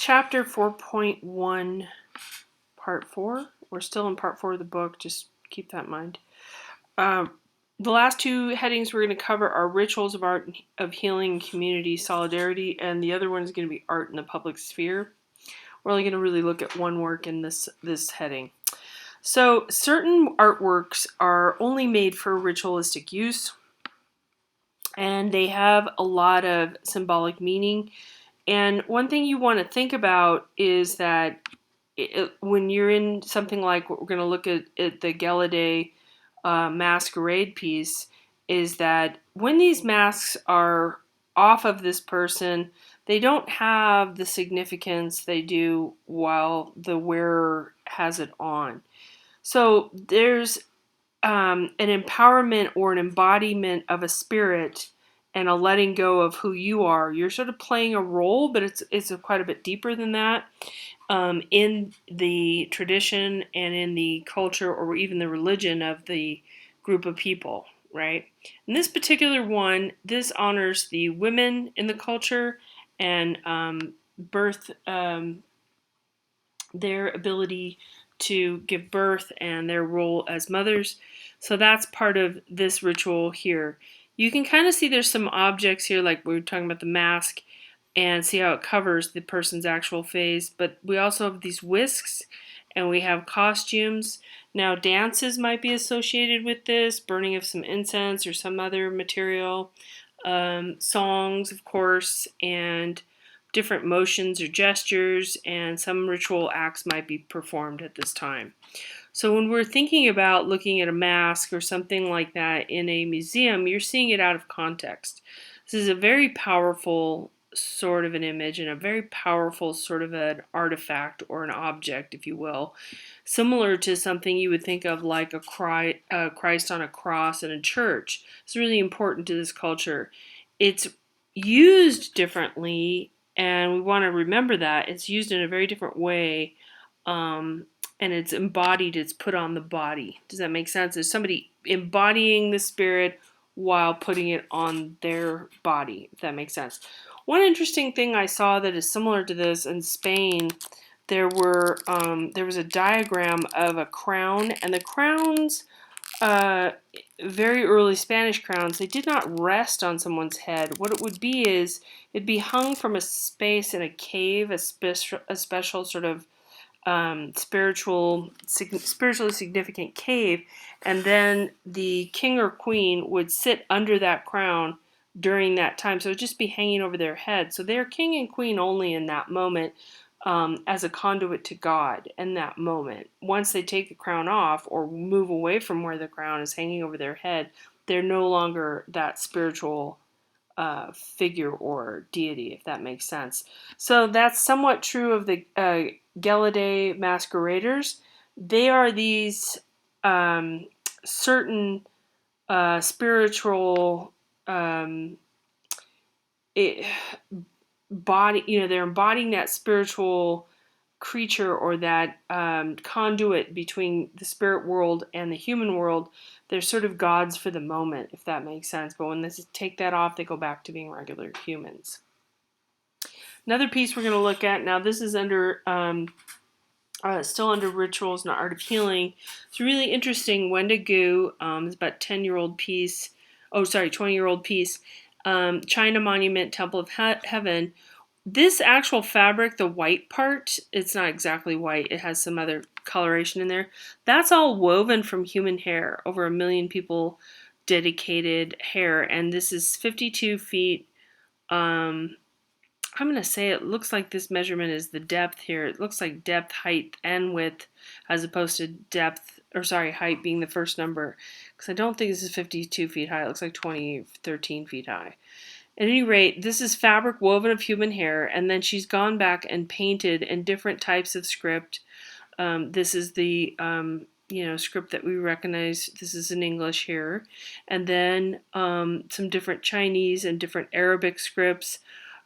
chapter 4.1, part 4. We're still in part 4 of the book, just keep that in mind. The last two headings we're going to cover are rituals of art of healing, community, solidarity, and the other one is going to be art in the public sphere. We're only going to really look at one work in this heading. So certain artworks are only made for ritualistic use, and they have a lot of symbolic meaning. And one thing you want to think about is that when you're in something like what we're going to look at the Gallaudet masquerade piece, is that when these masks are off of this person, they don't have the significance they do while the wearer has it on. So there's an empowerment or an embodiment of a spirit and a letting go of who you are. You're sort of playing a role, but it's quite a bit deeper than that. In the tradition and in the culture or even the religion of the group of people, right? In this particular one, this honors the women in the culture and their ability to give birth and their role as mothers. So that's part of this ritual here. You can kind of see there's some objects here, like we were talking about the mask, and see how it covers the person's actual face. But we also have these whisks, and we have costumes. Now dances might be associated with this, burning of some incense or some other material, songs, of course, and different motions or gestures, and some ritual acts might be performed at this time. So when we're thinking about looking at a mask or something like that in a museum, you're seeing it out of context. This is a very powerful sort of an image and a very powerful sort of an artifact or an object, if you will, similar to something you would think of like a Christ on a cross in a church. It's really important to this culture. It's used differently, and we want to remember that. It's used in a very different way, and it's embodied, it's put on the body. Does that make sense? There's somebody embodying the spirit while putting it on their body, if that makes sense. One interesting thing I saw that is similar to this in Spain, there was a diagram of a crown, and the crowns, very early Spanish crowns, they did not rest on someone's head. What it would be is it'd be hung from a space in a cave, a special sort of spiritually significant cave, and then the king or queen would sit under that crown during that time. So it would just be hanging over their head. So they're king and queen only in that moment, as a conduit to God in that moment. Once they take the crown off or move away from where the crown is hanging over their head, they're no longer that spiritual figure or deity, if that makes sense. So that's somewhat true of the Gallaudet masqueraders. They are these certain spiritual body, they're embodying that spiritual creature or that conduit between the spirit world and the human world. They're sort of gods for the moment, if that makes sense. But when they take that off, they go back to being regular humans. Another piece we're going to look at now, this is under still under rituals and art of healing. It's really interesting. Wendigo, it's about 10-year-old piece. Oh, sorry, 20-year-old piece. China Monument, Temple of Heaven. This actual fabric, the white part, it's not exactly white. It has some other coloration in there. That's all woven from human hair. Over 1 million people dedicated hair. And this is 52 feet. I'm going to say it looks like this measurement is the depth here. It looks like depth, height, and width as opposed to height being the first number. Because I don't think this is 52 feet high. It looks like 13 feet high. At any rate, this is fabric woven of human hair, and then she's gone back and painted in different types of script. This is the script that we recognize. This is in English here. And then some different Chinese and different Arabic scripts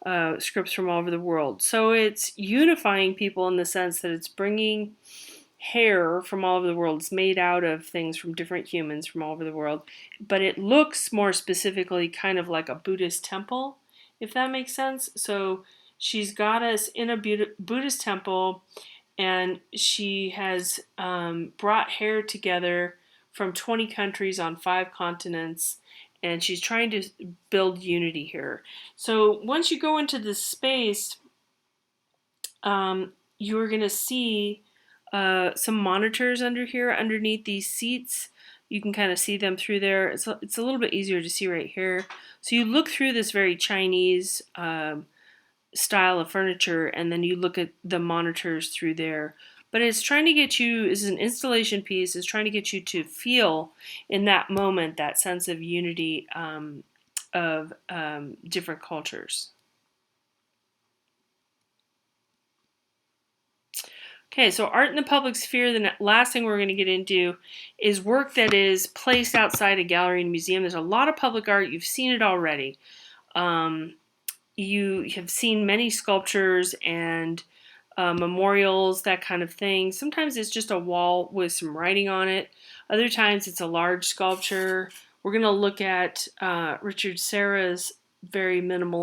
from all over the world. So it's unifying people in the sense that it's bringing hair from all over the world. It's made out of things from different humans from all over the world, but it looks more specifically kind of like a Buddhist temple, if that makes sense. So She's got us in a Buddhist temple, and she has brought hair together from 20 countries on 5 continents, and she's trying to build unity here. So once you go into this space, you're going to see some monitors under here, underneath these seats. You can kind of see them through there. It's a little bit easier to see right here. So you look through this very Chinese style of furniture, and then you look at the monitors through there. But it's trying to get you, this is an installation piece, it's trying to get you to feel in that moment that sense of unity of different cultures. Okay, so art in the public sphere, the last thing we're going to get into is work that is placed outside a gallery and museum. There's a lot of public art. You've seen it already. You have seen many sculptures and memorials, that kind of thing. Sometimes it's just a wall with some writing on it. Other times it's a large sculpture. We're going to look at Richard Serra's very minimal